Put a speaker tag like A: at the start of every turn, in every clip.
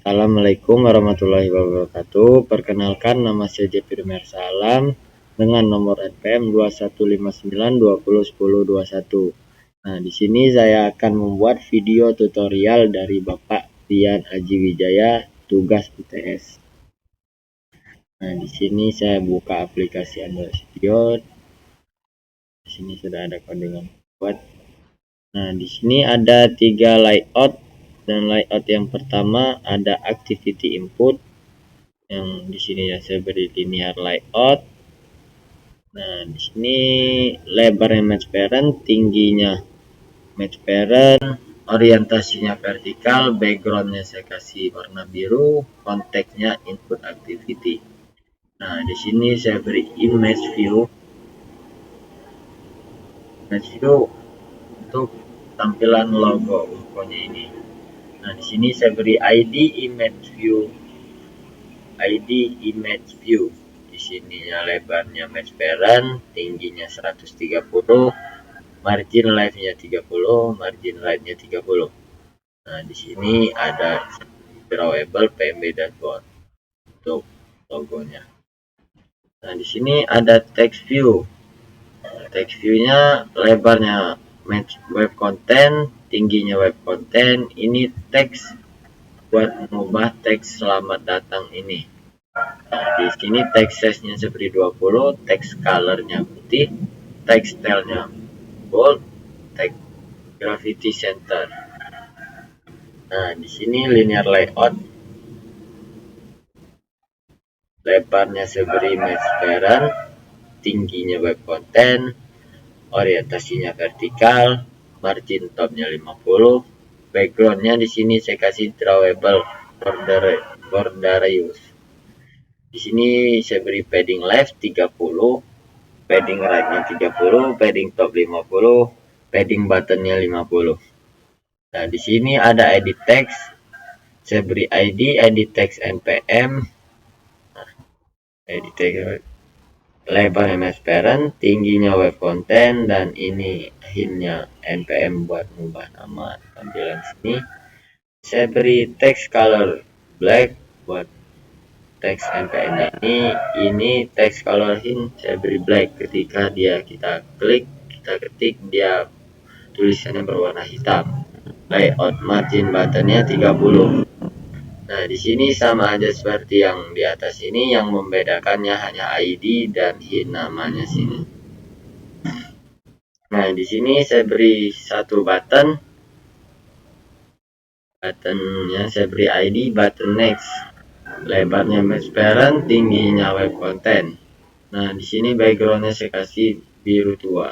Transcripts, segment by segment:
A: Assalamualaikum warahmatullahi wabarakatuh. Perkenalkan, nama saya Jepir Salam dengan nomor NPM 2159201021. Nah, di sini saya akan membuat video tutorial dari Bapak Rian Haji Wijaya, tugas UTS. Nah, di sini saya buka aplikasi Android Studio. Di sini sudah ada codingan buat. Nah, di sini ada 3 layout. Dan layout yang pertama ada activity input, yang di sini ya saya beri linear layout. Nah, di sini lebarnya match parent, tingginya match parent, orientasinya vertikal, backgroundnya saya kasih warna biru, konteksnya input activity. Nah, di sini saya beri image view untuk tampilan logo infonya ini. Nah, di sini saya beri ID image view. Di sini ya lebarnya match parent, tingginya 130, margin left-nya 30, margin right-nya 30. Nah, di sini ada drawable PMB dashboard untuk logonya. Nah, di sini ada text view. Text view-nya lebarnya match web content, tingginya web content. Ini teks buat mengubah teks selamat datang ini. Nah, di sini text size-nya seperti 20, text color-nya putih, text style-nya bold, text gravity center. Nah, di sini linear layout. Lebarnya seberi match parent, tingginya web content, orientasinya vertikal, margin topnya 50, backgroundnya di sini saya kasih drawable borderius. Di sini saya beri padding left 30, padding right-nya 30, padding top 50, padding button-nya 50. Nah, di sini ada edit text. Saya beri ID edit text npm. Edit text lebar match parent, tingginya web content, dan ini hintnya npm buat mengubah nama tampilan sini. Saya beri text color black buat teks npm ini text color hint saya beri black. Ketika kita ketik, dia tulisannya berwarna hitam. Layout margin buttonnya 30. Nah, di sini sama aja seperti yang di atas ini, yang membedakannya hanya ID dan hint namanya sini. Nah, di sini saya beri satu button. Buttonnya saya beri ID button next. Lebarnya match parent, tingginya web content. Nah, di sini backgroundnya saya kasih biru tua.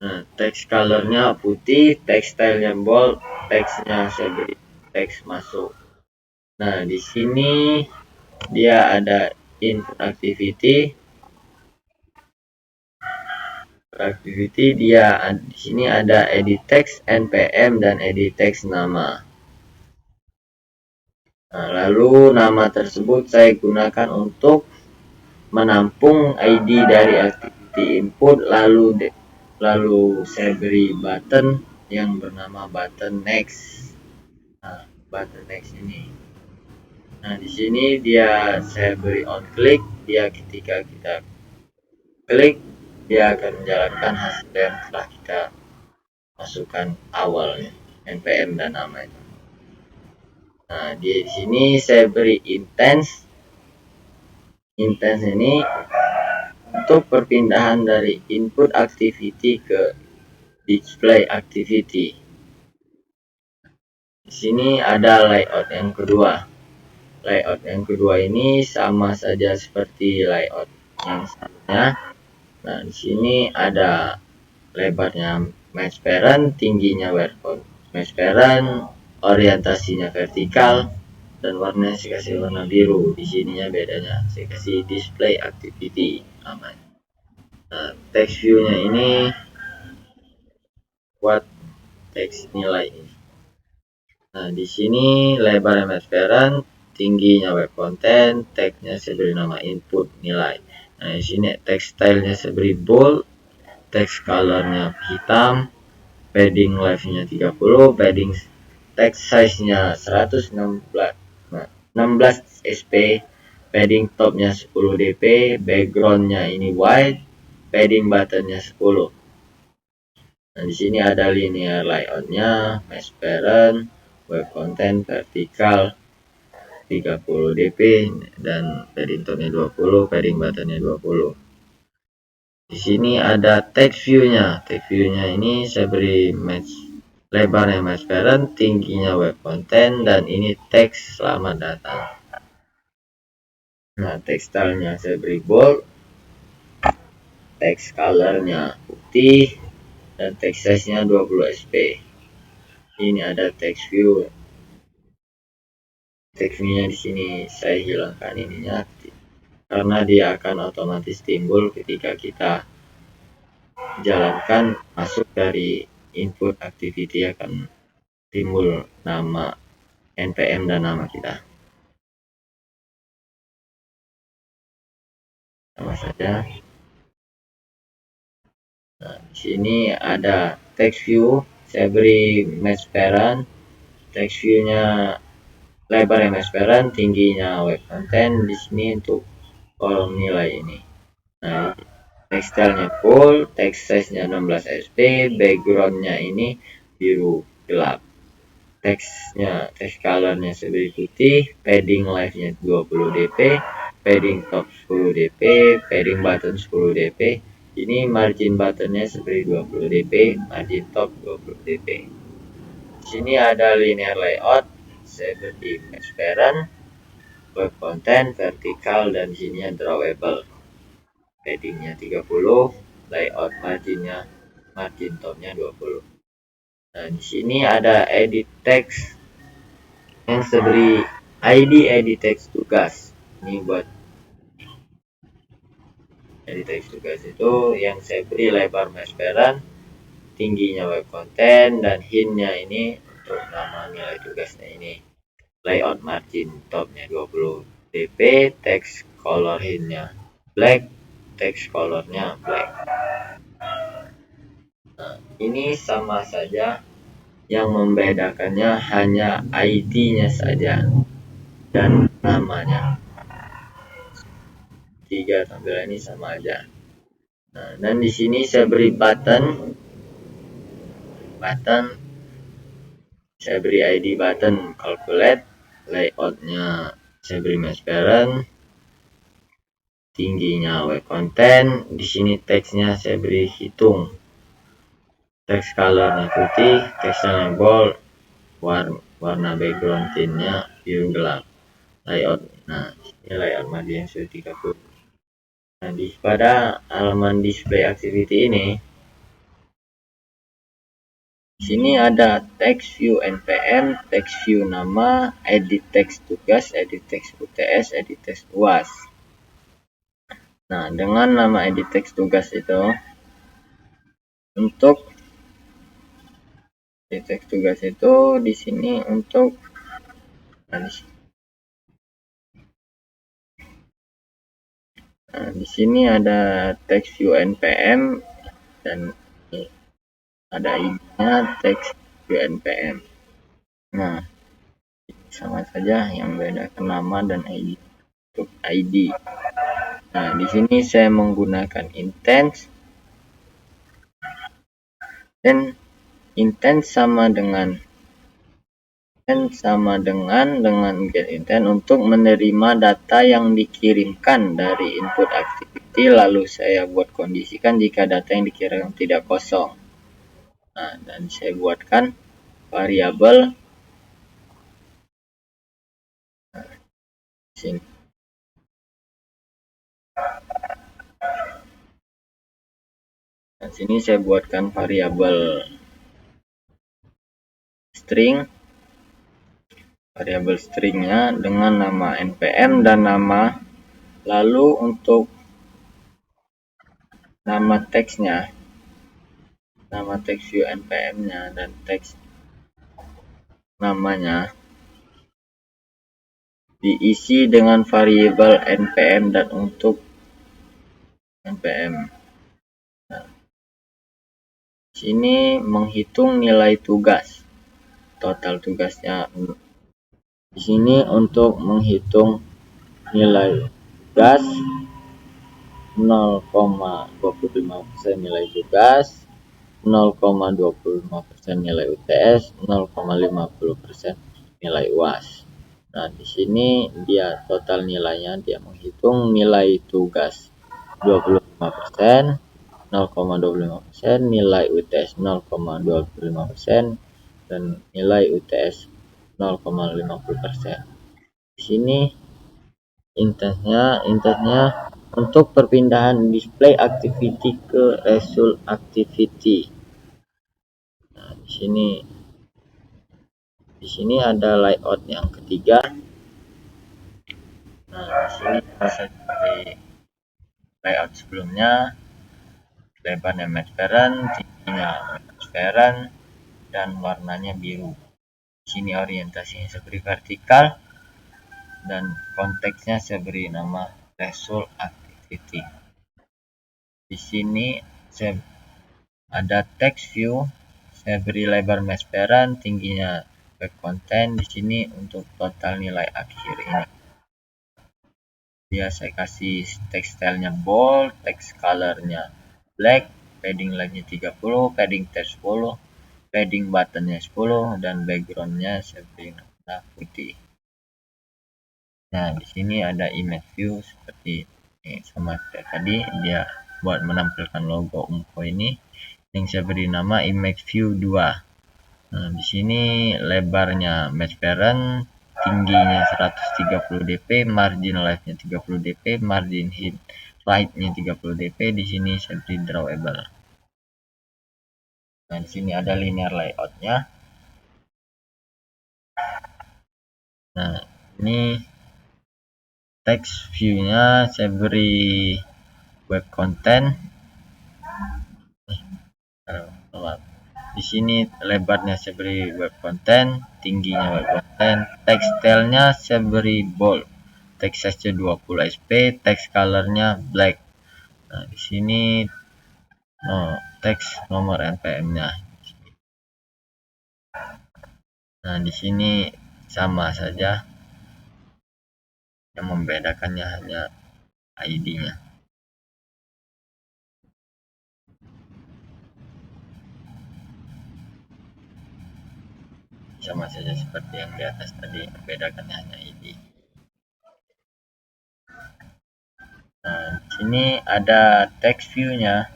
A: Nah, text colornya putih, text stylenya bold, teksnya saya beri teks masuk. Nah, di sini dia ada input activity. Dia di sini ada edit text npm dan edit text nama. Nah, lalu nama tersebut saya gunakan untuk menampung ID dari activity input, lalu saya beri button yang bernama button next. Nah, button next ini. Nah, di sini saya beri on click, ketika kita klik dia akan menjalankan hasil yang telah kita masukkan awalnya, npm dan nama itu. Nah, di sini saya beri intense ini untuk perpindahan dari input activity ke display activity. Di sini ada layout yang kedua. Layout yang kedua ini sama saja seperti layout yang sebelumnya. Nah, di sini ada lebarnya match parent, tingginya match parent, orientasinya vertikal, dan warnanya saya kasih warna biru. Di sininya bedanya saya kasih display activity namanya. Nah, text view-nya ini buat teks nilai ini. Nah, di sini lebar match parent, tingginya web content, teksnya saya beri nama input nilai. Nah, di sini text style-nya saya beri bold, text color-nya hitam, padding left-nya 30, padding text size-nya 116 16 SP, padding topnya 10 dp, backgroundnya ini white, padding buttonnya 10. Nah, di sini ada linear layoutnya, mesh parent, web content, vertikal 30 dp, dan padding topnya 20, padding buttonnya 20. Di sini ada text view-nya. Text view-nya ini saya beri match lebarnya match parent, tingginya web content, dan ini teks selamat datang. Nah, text style-nya saya beri bold, text color-nya putih, dan text size-nya 20 sp. Ini ada text view. Text view-nya di sini saya hilangkan ininya karena dia akan otomatis timbul ketika kita jalankan masuk dari input activity, akan timbul nama npm dan nama kita. Sama saja. Nah, di sini ada text view, saya beri match parent, text view-nya lebarnya match parent, tingginya web content. Di sini untuk kolom nilai ini. Nah, text style-nya full, text size-nya 16 sp, background-nya ini biru gelap. Text-nya, text color-nya sebagai putih, padding left-nya 20 dp, padding top 10 dp, padding button 10 dp. Ini margin buttonnya seperti 20 dp, margin top 20 dp. Di sini ada linear layout, saya beri match parent, web content, vertikal, dan di sini drawable. Paddingnya 30, layout marginnya, margin topnya 20. Nah, di sini ada edit text yang saya beri ID edit text tugas. Ini buat edit text tugas itu yang saya beri lebar match parent, tingginya web content, dan hintnya ini untuk nama nilai tugasnya ini. Layout margin topnya 20 dp, text color hintnya black, text colornya black. Nah, ini sama saja, yang membedakannya hanya ID-nya saja dan namanya. Tiga tampilan ini sama aja. Nah, dan di sini saya beri button, saya beri ID button calculate, layoutnya saya beri match parent, tingginya web content. Di sini teksnya saya beri hitung, text colornya putih, teksnya bold, warna background tintnya biru gelap. Layout, nah ini layout margin sudah 30. Nah, pada halaman display activity ini, sini ada text view npm, text view nama, edit text tugas, edit text UTS, edit text UAS. Nah, dengan nama edit text tugas itu, untuk edit text tugas itu di sini untuk di sini ada text view npm dan ada ID-nya text view npm. Nah, sama saja, yang bedakan nama dan ID. Untuk ID, nah di sini saya menggunakan intense, dan intense sama dengan get intent untuk menerima data yang dikirimkan dari input activity, lalu saya buat kondisikan jika data yang dikirimkan tidak kosong. Nah, dan saya buatkan variabel sini. Nah, sini saya buatkan variabel string, variabel stringnya dengan nama npm dan nama, lalu untuk nama teksnya, nama teks view npm-nya dan teks namanya diisi dengan variabel npm dan untuk npm. Nah, sini menghitung nilai tugas, total tugasnya Di sini untuk menghitung nilai gas 0,25% nilai tugas, 0,25% nilai UTS, 0,50% nilai UAS. Nah, di sini dia total nilainya, dia menghitung nilai tugas 25%, 0,25%, nilai UTS 0,25%, dan nilai UTS 0,50%. Di sini intensnya untuk perpindahan display activity ke result activity. Nah, di sini ada layout yang ketiga. Nah, di sini seperti layout sebelumnya, lebarnya match parent, tingginya match parent, dan warnanya biru. Di sini orientasinya seperti vertikal dan konteksnya saya beri nama result activity. Di sini saya ada text view, saya beri lebar match parent, tingginya web content. Di sini untuk total nilai akhir ini. Dia saya kasih text stylenya bold, text colornya black, padding lightnya 30, padding text 10, padding buttonnya 10, dan backgroundnya saya beri warna putih. Nah, di sini ada image view seperti ini, sama kayak tadi dia buat menampilkan logo Umko ini yang saya beri nama image view 2. Nah, di sini lebarnya match parent, tingginya 130 dp, margin left-nya 30 dp, margin right-nya 30 dp. Di sini saya beri drawable. Nah, di sini ada linear layout-nya. Nah, ini text view-nya saya beri web content. Di sini lebarnya saya beri web content, tingginya web content, text style-nya saya beri bold, text size-nya 20 sp, text color-nya black. Nah, di sini teks nomor npm-nya. Nah, di sini sama saja, yang membedakannya hanya ID-nya. Sama saja seperti yang di atas tadi, membedakannya hanya ID. Nah, di sini ada text view-nya.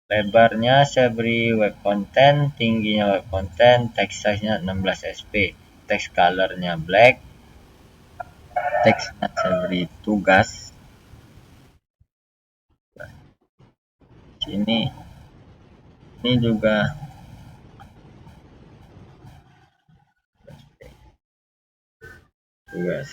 A: Lebarnya saya beri web content, tingginya web content, text size-nya 16 sp, text color-nya black, text-nya saya beri tugas. Ini juga tugas.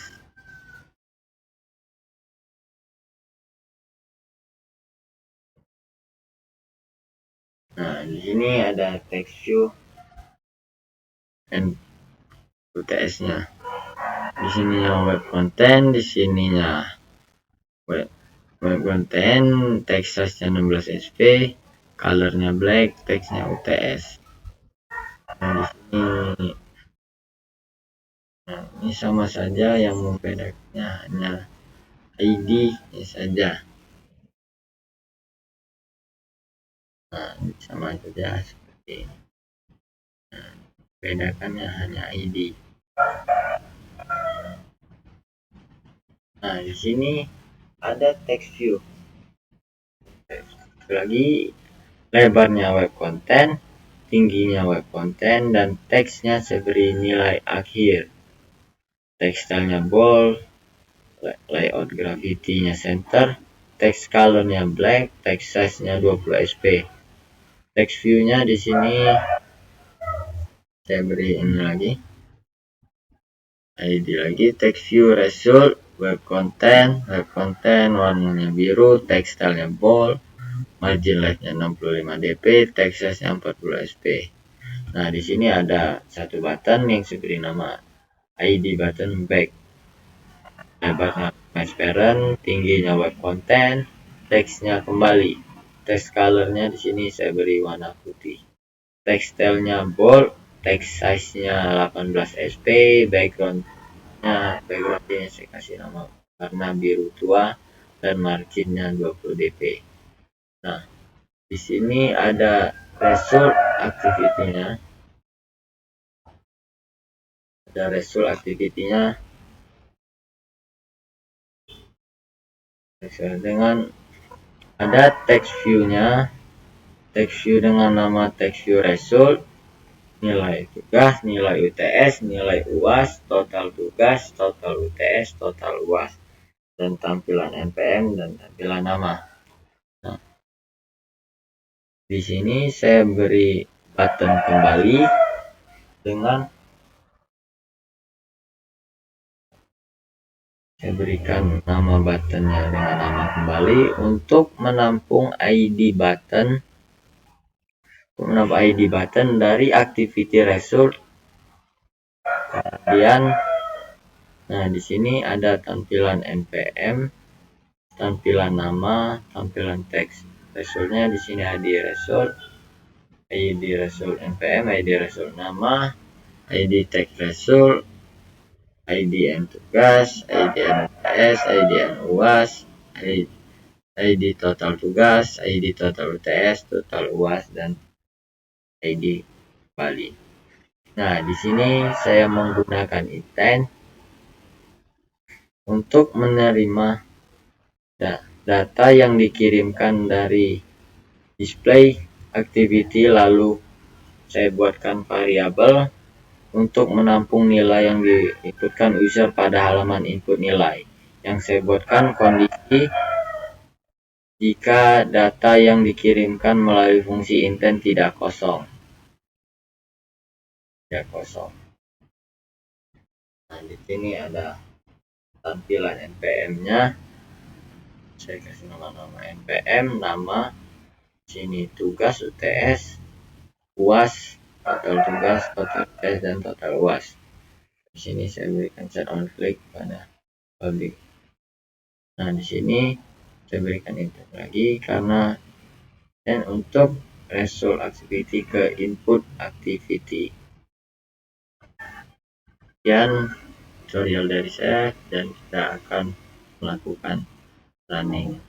A: Nah, di sini ada text view dan UTS-nya. Di sininya web content, di sininya web content, text size-nya 16 sp, color-nya black, text-nya UTS. Nah, ini sama saja, yang membedakannya hanya ID saja. Nah, sama saja seperti ini. Nah, bedakannya hanya ID. Nah, di sini ada text view. Lagi lebarnya web content, tingginya web content, dan teksnya saya beri nilai akhir. Text style-nya bold, layout gravity-nya center, text color-nya black, text size-nya 20 sp. Text view-nya di sini saya beri ini lagi. ID lagi, text view result, web content warnanya biru, text style-nya bold, margin left-nya 65 dp, text size-nya 40 sp. Nah, di sini ada satu button yang saya beri nama ID button back. Lebarnya match parent, tingginya web content, teksnya kembali. Text color-nya di sini saya beri warna putih. Text style-nya bold, text size-nya 18 sp, backgroundnya saya kasih nama warna biru tua, dan marginnya 20 dp. Nah, di sini ada result activity-nya. Dengan ada text view-nya, text view dengan nama text view result, nilai tugas, nilai UTS, nilai UAS, total tugas, total UTS, total UAS, dan tampilan NPM dan tampilan nama. Nah, di sini saya beri button kembali dengan saya berikan nama buttonnya dengan nama kembali untuk menampung ID button dari activity result. Kemudian, nah di sini ada tampilan npm, tampilan nama, tampilan teks. Resultnya di sini ID result npm, ID result nama, ID text result, IDN tugas, IDN UTS, IDN UAS, ID total tugas, ID total UTS, total UAS, dan ID Bali. Nah, di sini saya menggunakan intent untuk menerima data yang dikirimkan dari display activity, lalu saya buatkan variabel untuk menampung nilai yang diinputkan user pada halaman input nilai. Yang saya buatkan kondisi jika data yang dikirimkan melalui fungsi intent tidak kosong. Nah, di sini ada tampilan npm-nya. Saya kasih nama npm, nama, sini tugas UTS, UAS, total tugas, total UTS, dan total UAS. Di sini saya berikan set on click pada public. Nah, di sini saya berikan input lagi karena dan untuk result activity ke input activity. Sekian tutorial dari saya dan kita akan melakukan running.